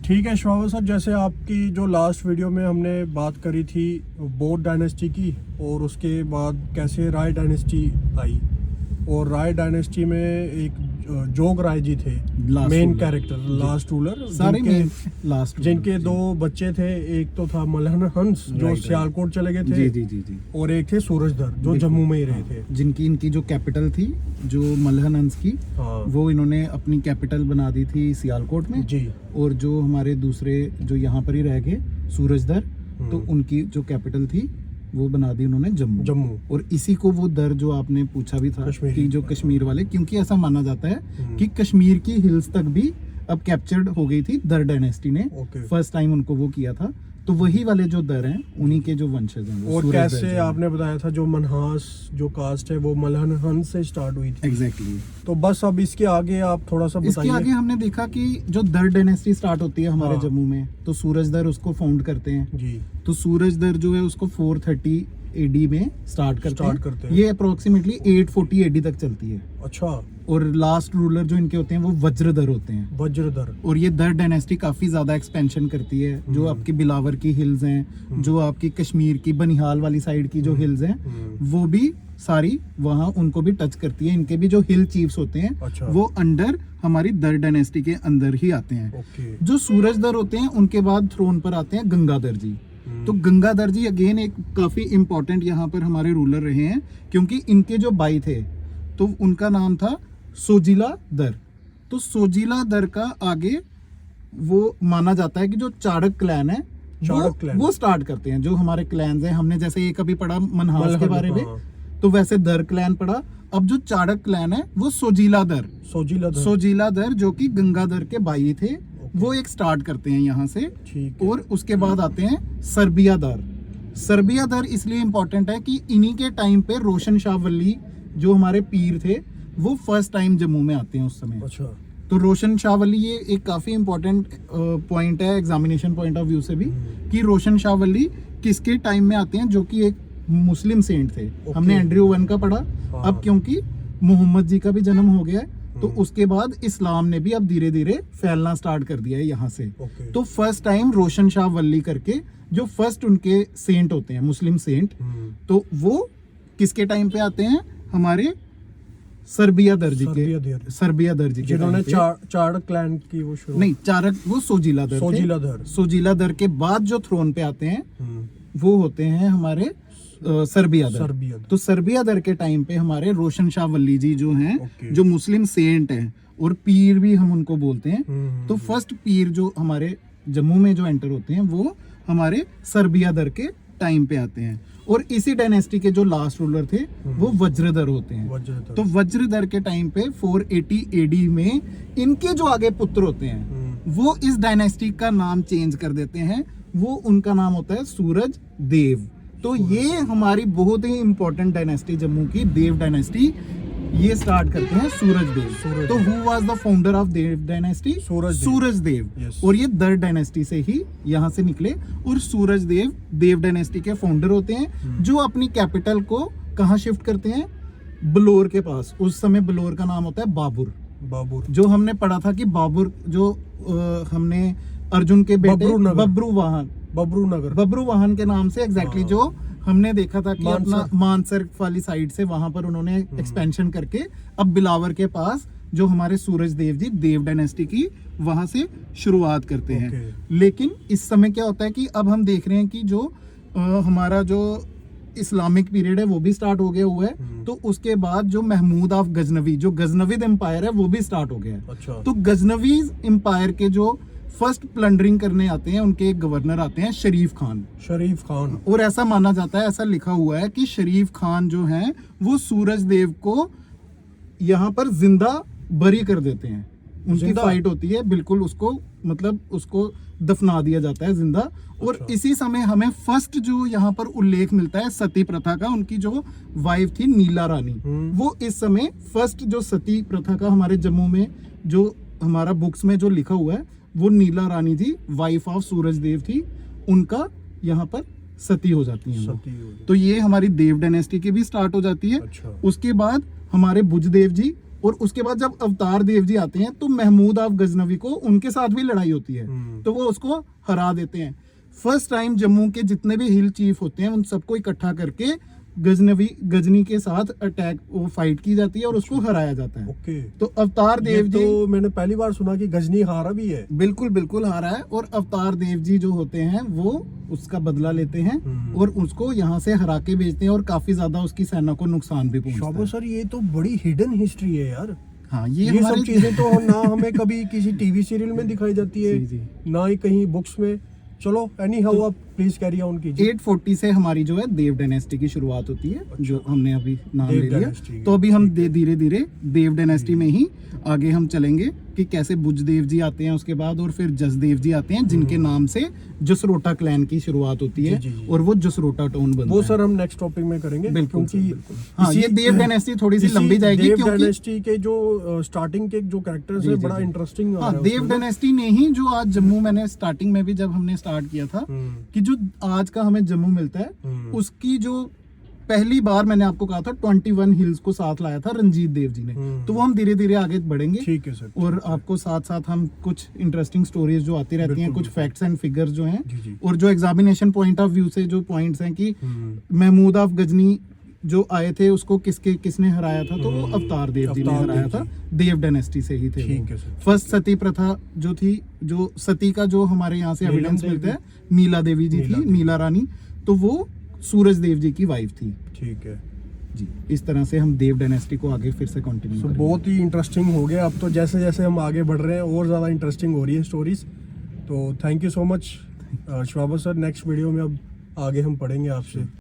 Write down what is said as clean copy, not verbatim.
ठीक है श्रावण सर, जैसे आपकी जो लास्ट वीडियो में हमने बात करी थी बोध डायनेस्टी की, और उसके बाद कैसे राय डायनेस्टी आई, और राय डायनेस्टी में एक जोग राय जी थे मेन कैरेक्टर, लास्ट रूलर, जिनके दो बच्चे थे। एक तो था मलहन हंस जो सियालकोट चले गए थे, जी। और एक थे सूरजधर जो जम्मू में ही रहे थे, जिनकी इनकी जो कैपिटल थी जो मलहन हंस की, वो इन्होंने अपनी कैपिटल बना दी थी सियालकोट में जी। और जो हमारे दूसरे जो यहाँ पर ही रह गए सूरजधर, तो उनकी जो कैपिटल थी वो बना दी उन्होंने जम्मू। और इसी को वो दर जो आपने पूछा भी था कि जो कश्मीर वाले, क्योंकि ऐसा माना जाता है कि कश्मीर की हिल्स तक भी अब कैप्चर्ड हो गई थी दर डायनेस्टी ने। फर्स्ट टाइम उनको वो किया था, तो वही वाले जो दर हैं उन्हीं के जो वंशज हैं। और कैसे आपने बताया था जो मनहास जो कास्ट है वो मलहन हंस से स्टार्ट हुई थी। एग्जैक्टली। तो बस अब इसके आगे आप थोड़ा सा बताइए। इसके आगे हमने देखा कि जो दर डायनेस्टी स्टार्ट होती है हमारे जम्मू में, तो सूरजदर उसको फाउंड करते हैं जी। तो सूरजदर जो है उसको 430 एडी में स्टार्ट करते हैं। ये अप्रोक्सीमेटली 840 एडी तक चलती है। अच्छा। और लास्ट रूलर जो इनके होते हैं वो वज्रधर होते हैं। वज्रधर। और ये दर डायनेस्टी काफी ज्यादा एक्सपेंशन करती है। जो आपकी बिलावर की हिल्स हैं, जो आपकी कश्मीर की बनिहाल वाली साइड की जो हिल्स हैं, वो भी सारी वहाँ उनको भी टच करती है। इनके भी जो हिल चीफ्स होते हैं अच्छा। वो अंडर हमारी दर डायनेस्टी के अंदर ही आते हैं। जो सूरजदर होते हैं उनके बाद थ्रोन पर आते हैं गंगाधर जी। तो गंगाधर जी अगेन एक काफी इंपॉर्टेंट यहाँ पर हमारे रूलर रहे हैं, क्योंकि इनके जो भाई थे तो उनका नाम था सोजिला दर। तो सोजिला दर का आगे वो माना जाता है कि जो चाड़क क्लैन है वो स्टार्ट करते हैं। जो हमारे क्लैन्स हैं, हमने जैसे एक अभी पढ़ा मनहास के बारे में, तो वैसे दर क्लैन पढ़ा। अब जो चाड़क क्लैन है वो सोजिला दर जो कि गंगाधर के भाई थे, वो एक स्टार्ट करते हैं यहाँ से। और उसके बाद आते हैं सर्बिया दर इसलिए इंपॉर्टेंट है कि इन्हीं के टाइम पे रोशन शाह वली जो हमारे पीर थे वो फर्स्ट टाइम जम्मू में आते हैं उस समय। अच्छा। तो रोशन शाह वली ये एक काफी इंपॉर्टेंट पॉइंट है एग्जामिनेशन पॉइंट ऑफ व्यू से भी, कि रोशन शाह वली किसके टाइम में आते हैं, जो कि एक मुस्लिम सेंट थे। हमने एंड्रयू 1 का पढ़ा। अब क्योंकि मोहम्मद जी का भी जन्म हो गया है, तो उसके बाद इस्लाम ने भी अब धीरे धीरे फैलना स्टार्ट कर दिया है यहाँ से। तो फर्स्ट टाइम रोशन शाह वली करके जो फर्स्ट उनके सेंट होते हैं, मुस्लिम सेंट, तो वो किसके टाइम पे आते हैं, हमारे सर्बिया दर जी के, जिन्होंने चाड़क क्लैन की वो शुरू, नहीं चारक वो सोजिला दर के बाद जो थ्रोन पे आते हैं वो होते हैं हमारे सर्बिया दर। तो सर्बिया दर के टाइम पे हमारे रोशन शाह वली जी जो हैं, जो मुस्लिम सेंट हैं और पीर भी हम उनको बोलते हैं। तो फर्स्ट पीर जो हमारे जम्मू में जो एंटर होते हैं वो हमारे सर्बिया दर के टाइम पे आते हैं। और इसी डायनेस्टी के जो लास्ट रूलर थे वो वज्रधर होते हैं। तो वज्रधर के टाइम पे 480 एडी में इनके जो आगे पुत्र होते हैं वो इस डायनेस्टी का नाम चेंज कर देते हैं। वो उनका नाम होता है सूरज देव। तो ये हमारी बहुत ही इंपॉर्टेंट डायनेस्टी जम्मू की, देव डायनेस्टी, ये स्टार्ट करते हैं सूरज देव। तो who was the founder of Dev dynasty? Suraj Dev. और ये दर डायनेस्टी से ही यहाँ से निकले। और सूरज देव देव डायनेस्टी के फाउंडर होते हैं, जो अपनी कैपिटल को कहाँ शिफ्ट करते हैं, बलोर के पास। उस समय बलोर का नाम होता है बाबुर। जो हमने पढ़ा था कि बाबुर जो हमने अर्जुन के बेटे बब्रू वाहन के नाम से एग्जैक्टली जो हमने देखा था कि अपना मानसर वाली साइड से वहां पर उन्होंने एक्सपेंशन करके अब बिलावर के पास जो हमारे सूरज देव जी देव डायनेस्टी की वहां से शुरुआत करते हैं। लेकिन इस समय क्या होता है कि अब हम देख रहे हैं कि जो हमारा जो इस्लामिक पीरियड है वो भी स्टार्ट हो गया हुआ है। तो उसके बाद जो महमूद ऑफ गजनवी, जो गजनविद एम्पायर है, वो भी स्टार्ट हो गया है। अच्छा। तो गजनवी एम्पायर के जो फर्स्ट प्लंडरिंग करने आते हैं उनके एक गवर्नर आते हैं शरीफ खान। और ऐसा माना जाता है, ऐसा लिखा हुआ है कि शरीफ खान जो हैं वो सूरज देव को यहाँ पर जिंदा बरी कर देते हैं। उनकी फाइट होती है, बिल्कुल उसको मतलब उसको दफना दिया जाता है जिंदा। और अच्छा। इसी समय हमें फर्स्ट जो यहाँ पर उल्लेख मिलता है सती प्रथा का, उनकी जो वाइफ थी नीला रानी, वो इस समय फर्स्ट जो सती प्रथा का हमारे जम्मू में जो हमारा बुक्स में जो लिखा हुआ है वो नीला रानी जी वाइफ ऑफ सूरज देव थी, उनका यहाँ पर सती हो जाती है। तो ये हमारी देव डायनेस्टी की भी स्टार्ट हो जाती है। अच्छा। उसके बाद हमारे भुजदेव जी और उसके बाद जब अवतार देव जी आते हैं तो महमूद ऑफ गजनवी को उनके साथ भी लड़ाई होती है, तो वो उसको हरा देते हैं। फर्स्ट टाइम जम्मू के जितने भी हिल चीफ होते हैं उन सबको इकट्ठा करके गजनी के साथ अटैक वो फाइट की जाती है और उसको हराया जाता है। ओके। तो अवतार देव जी, तो मैंने पहली बार सुना कि गजनी हारा भी है। बिल्कुल बिल्कुल हारा है, और अवतार देव जी जो होते हैं वो उसका बदला लेते हैं और उसको यहाँ से हरा के भेजते हैं और काफी ज्यादा उसकी सेना को नुकसान भी पहुंचता शाबाश है। सर, ये तो बड़ी हिडन हिस्ट्री है यार। हाँ, ये सब चीजें तो ना हमें कभी किसी टीवी सीरियल में दिखाई जाती है, जी। ना ही कहीं बुक्स में। चलो एनी हाउ, आप प्लीज कैरी ऑन कीजिए। 840 से हमारी जो है देव डायनेस्टी की शुरुआत होती है, जो हमने अभी नाम देव ले लिया। डायनेस्टी। तो अभी हम धीरे धीरे देव डायनेस्टी में ही आगे हम चलेंगे कि कैसे बुजदेव जी आते हैं उसके बाद, और फिर जसदेव जी आते हैं जिनके नाम से जसरोटा क्लैन की शुरुआत होती है। जी। और वो जसरोटा टाउन बनता वो है। सर हम नेक्स्ट टॉपिक में करेंगे, बिल्कुल क्योंकि हाँ, ये देव डायनेस्टी थोड़ी सी लंबी जाएगी देव क्योंकि डायनेस्टी के जो स्टार्टिंग के जो कैरेक्टर्स जी, है जी, बड़ा जी। इंटरेस्टिंग हाँ, देव डायनेस्टी ने ही जो आज जम्मू, मैंने स्टार्टिंग में भी जब हमने स्टार्ट किया था कि जो आज का हमें जम्मू मिलता है उसकी जो पहली बार मैंने आपको कहा था 21 हिल्स को साथ लाया था रंजीत देव जी ने। तो वो हम धीरे धीरे आगे बढ़ेंगे। ठीक है सर। और आपको साथ साथ हम कुछ इंटरेस्टिंग स्टोरीज जो आती रहती हैं, कुछ फैक्ट्स एंड फिगर्स जो हैं, जी। और जो एग्जामिनेशन पॉइंट ऑफ व्यू से जो पॉइंट्स हैं कि महमूद ऑफ गजनी जो आए थे उसको किसने हराया था, तो वो अवतार देव जी ने अवतार हराया देव था। देव डायनेस्टी से ही थे। ठीक है सर। फर्स्ट सती प्रथा जो थी, जो सती का जो हमारे यहाँ से एविडेंस मिलता है, नीला देवी जी थी, नीला रानी, तो वो सूरज देव जी की वाइफ थी। ठीक है जी। इस तरह से हम देव डायनेस्टी को आगे फिर से कंटिन्यू करेंगे। बहुत ही इंटरेस्टिंग हो गया। अब तो जैसे जैसे हम आगे बढ़ रहे हैं और ज़्यादा इंटरेस्टिंग हो रही है स्टोरीज। तो थैंक यू सो मच श्वाबा सर। नेक्स्ट वीडियो में अब आगे हम पढ़ेंगे आपसे।